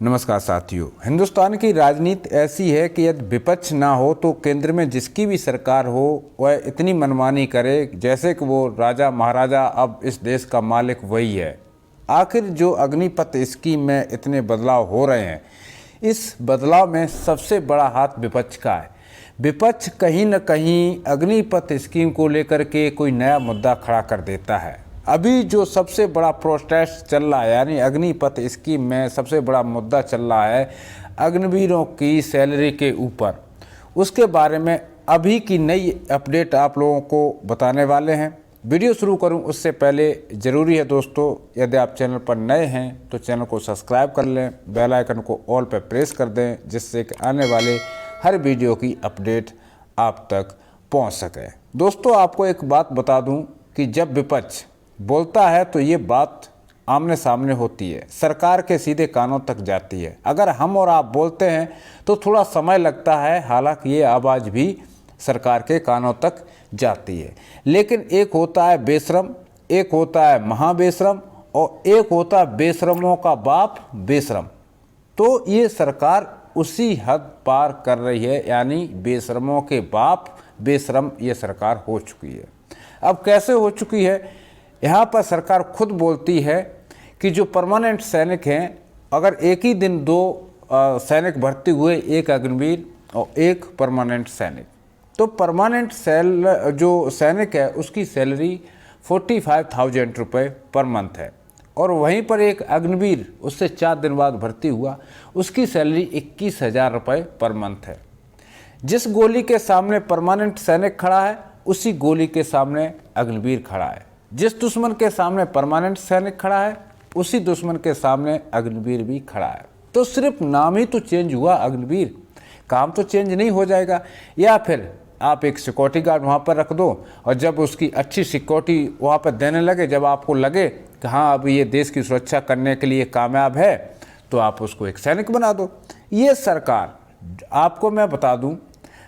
नमस्कार साथियों। हिंदुस्तान की राजनीति ऐसी है कि यदि विपक्ष ना हो तो केंद्र में जिसकी भी सरकार हो वह इतनी मनमानी करे जैसे कि वो राजा महाराजा, अब इस देश का मालिक वही है। आखिर जो अग्निपथ स्कीम में इतने बदलाव हो रहे हैं, इस बदलाव में सबसे बड़ा हाथ विपक्ष का है। विपक्ष कहीं न कहीं अग्निपथ स्कीम को लेकर के कोई नया मुद्दा खड़ा कर देता है। अभी जो सबसे बड़ा प्रोटेस्ट चल रहा है, यानी अग्निपथ स्कीम में सबसे बड़ा मुद्दा चल रहा है अग्निवीरों की सैलरी के ऊपर। उसके बारे में अभी की नई अपडेट आप लोगों को बताने वाले हैं। वीडियो शुरू करूं उससे पहले ज़रूरी है दोस्तों, यदि आप चैनल पर नए हैं तो चैनल को सब्सक्राइब कर लें, बेल आइकन को ऑल पर प्रेस कर दें, जिससे कि आने वाले हर वीडियो की अपडेट आप तक पहुंच सके। दोस्तों, आपको एक बात बता दूं कि जब विपक्ष बोलता है तो ये बात आमने सामने होती है, सरकार के सीधे कानों तक जाती है। अगर हम और आप बोलते हैं तो थोड़ा समय लगता है, हालांकि ये आवाज़ भी सरकार के कानों तक जाती है। लेकिन एक होता है बेशरम, एक होता है महाबेशरम और एक होता है बेशरमों का बाप बेशरम। तो ये सरकार उसी हद पार कर रही है, यानी बेशरमों के बाप बेशरम ये सरकार हो चुकी है। अब कैसे हो चुकी है? यहाँ पर सरकार खुद बोलती है कि जो परमानेंट सैनिक हैं, अगर एक ही दिन दो सैनिक भर्ती हुए, एक अग्निवीर और एक परमानेंट सैनिक, तो परमानेंट जो सैनिक है उसकी सैलरी 45,000 रुपये पर मंथ है। और वहीं पर एक अग्निवीर उससे 4 दिन बाद भर्ती हुआ, उसकी सैलरी 21,000 रुपये पर मंथ है। जिस गोली के सामने परमानेंट सैनिक खड़ा है उसी गोली के सामने अग्निवीर खड़ा है। जिस दुश्मन के सामने परमानेंट सैनिक खड़ा है उसी दुश्मन के सामने अग्निवीर भी खड़ा है। तो सिर्फ नाम ही तो चेंज हुआ अग्निवीर, काम तो चेंज नहीं हो जाएगा। या फिर आप एक सिक्योरिटी गार्ड वहाँ पर रख दो और जब उसकी अच्छी सिक्योरिटी वहाँ पर देने लगे, जब आपको लगे कि हाँ अब ये देश की सुरक्षा करने के लिए कामयाब है, तो आप उसको एक सैनिक बना दो। ये सरकार, आपको मैं बता दूँ,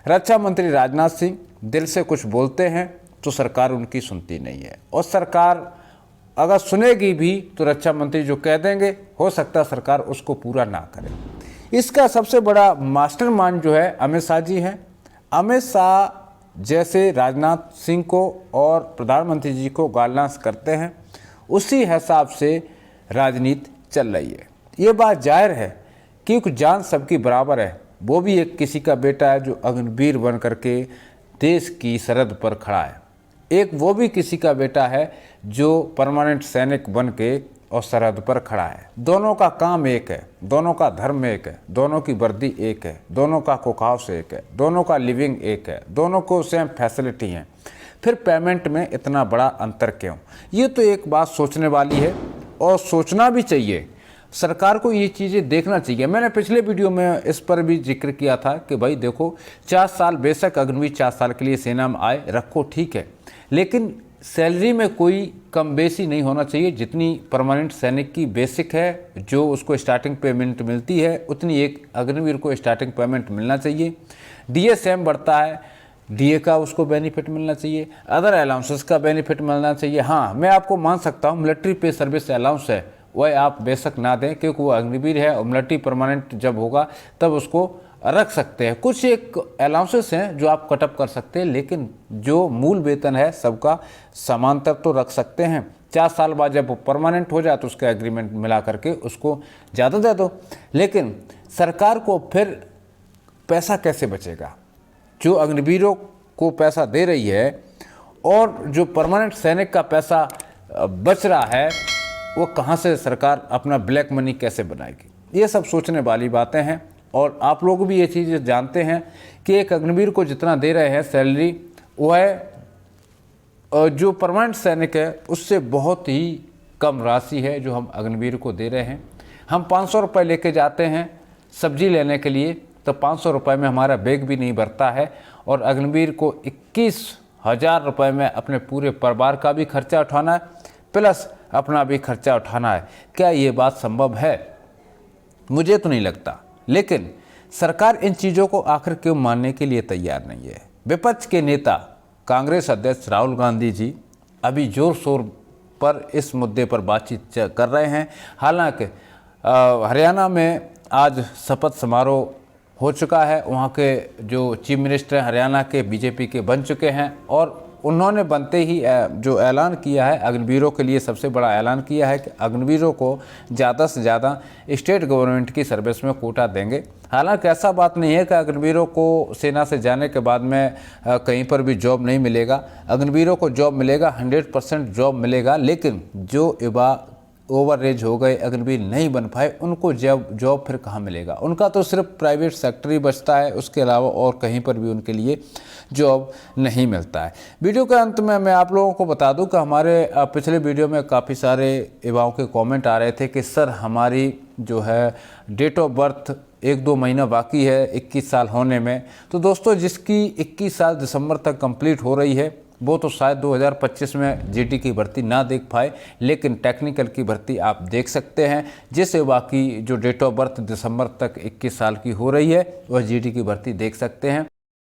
रक्षा मंत्री राजनाथ सिंह दिल से कुछ बोलते हैं तो सरकार उनकी सुनती नहीं है, और सरकार अगर सुनेगी भी तो रक्षा मंत्री जो कह देंगे हो सकता है सरकार उसको पूरा ना करे। इसका सबसे बड़ा मास्टरमाइंड जो है अमित शाह जी हैं। अमित शाह जैसे राजनाथ सिंह को और प्रधानमंत्री जी को गालनास करते हैं, उसी हिसाब से राजनीति चल रही है। ये बात जाहिर है क्योंकि जान सबकी बराबर है। वो भी एक किसी का बेटा है जो अग्निवीर बन करके देश की सरहद पर खड़ा है, एक वो भी किसी का बेटा है जो परमानेंट सैनिक बन के और सरहद पर खड़ा है। दोनों का काम एक है, दोनों का धर्म एक है, दोनों की वर्दी एक है, दोनों का कोखाव से एक है, दोनों का लिविंग एक है, दोनों को सेम फैसिलिटी हैं। फिर पेमेंट में इतना बड़ा अंतर क्यों? ये तो एक बात सोचने वाली है और सोचना भी चाहिए। सरकार को ये चीज़ें देखना चाहिए। मैंने पिछले वीडियो में इस पर भी जिक्र किया था कि भाई देखो, 4 साल बेशक अग्निवीर 4 साल के लिए सेना में आए, रखो ठीक है, लेकिन सैलरी में कोई कम बेसी नहीं होना चाहिए। जितनी परमानेंट सैनिक की बेसिक है, जो उसको स्टार्टिंग पेमेंट मिलती है, उतनी एक अग्निवीर को स्टार्टिंग पेमेंट मिलना चाहिए। डीए सेम बढ़ता है, डीए का उसको बेनिफिट मिलना चाहिए, अदर अलाउंसेस का बेनिफिट मिलना चाहिए। हाँ, मैं आपको मान सकता हूँ मिलिट्री पे सर्विस अलाउंस है, वह आप बेशक ना दें क्योंकि वो अग्निवीर है, और मिलिट्री परमानेंट जब होगा तब उसको रख सकते हैं। कुछ एक अलाउंसेस हैं जो आप कटअप कर सकते हैं, लेकिन जो मूल वेतन है सबका समांतर तो रख सकते हैं। 4 साल बाद जब वो परमानेंट हो जाए तो उसका एग्रीमेंट मिला करके उसको ज़्यादा दे दो। लेकिन सरकार को फिर पैसा कैसे बचेगा? जो अग्निवीरों को पैसा दे रही है और जो परमानेंट सैनिक का पैसा बच रहा है, वो कहाँ से सरकार अपना ब्लैक मनी कैसे बनाएगी? ये सब सोचने वाली बातें हैं। और आप लोग भी ये चीज़ जानते हैं कि एक अग्निवीर को जितना दे रहे हैं सैलरी, वह जो परमानेंट सैनिक है उससे बहुत ही कम राशि है जो हम अग्निवीर को दे रहे हैं। हम 500 रुपये लेके जाते हैं सब्जी लेने के लिए, तो 500 रुपये में हमारा बैग भी नहीं भरता है, और अग्निवीर को 21,000 रुपये में अपने पूरे परिवार का भी खर्चा उठाना है, प्लस अपना भी खर्चा उठाना है। क्या ये बात संभव है? मुझे तो नहीं लगता। लेकिन सरकार इन चीज़ों को आखिर क्यों मानने के लिए तैयार नहीं है? विपक्ष के नेता कांग्रेस अध्यक्ष राहुल गांधी जी अभी जोर शोर पर इस मुद्दे पर बातचीत कर रहे हैं। हालांकि हरियाणा में आज शपथ समारोह हो चुका है। वहाँ के जो चीफ मिनिस्टर हरियाणा के बीजेपी के बन चुके हैं और उन्होंने बनते ही जो ऐलान किया है अग्निवीरों के लिए, सबसे बड़ा ऐलान किया है कि अग्निवीरों को ज़्यादा से ज़्यादा स्टेट गवर्नमेंट की सर्विस में कोटा देंगे। हालांकि ऐसा बात नहीं है कि अग्निवीरों को सेना से जाने के बाद में कहीं पर भी जॉब नहीं मिलेगा। अग्निवीरों को जॉब मिलेगा, 100% जॉब मिलेगा, लेकिन जो युवा ओवर एज हो गए, अग्निवीर नहीं बन पाए, उनको जॉब फिर कहाँ मिलेगा। उनका तो सिर्फ प्राइवेट सेक्टर ही बचता है, उसके अलावा और कहीं पर भी उनके लिए जॉब नहीं मिलता है। वीडियो के अंत में मैं आप लोगों को बता दूं कि हमारे पिछले वीडियो में काफ़ी सारे युवाओं के कमेंट आ रहे थे कि सर हमारी जो है डेट ऑफ बर्थ 1-2 महीना बाकी है 21 साल होने में। तो दोस्तों, जिसकी 21 साल दिसंबर तक कंप्लीट हो रही है वो तो शायद 2025 में जीडी की भर्ती ना देख पाए, लेकिन टेक्निकल की भर्ती आप देख सकते हैं। जिस युवा की जो डेट ऑफ बर्थ दिसंबर तक 21 साल की हो रही है वह जीडी की भर्ती देख सकते हैं।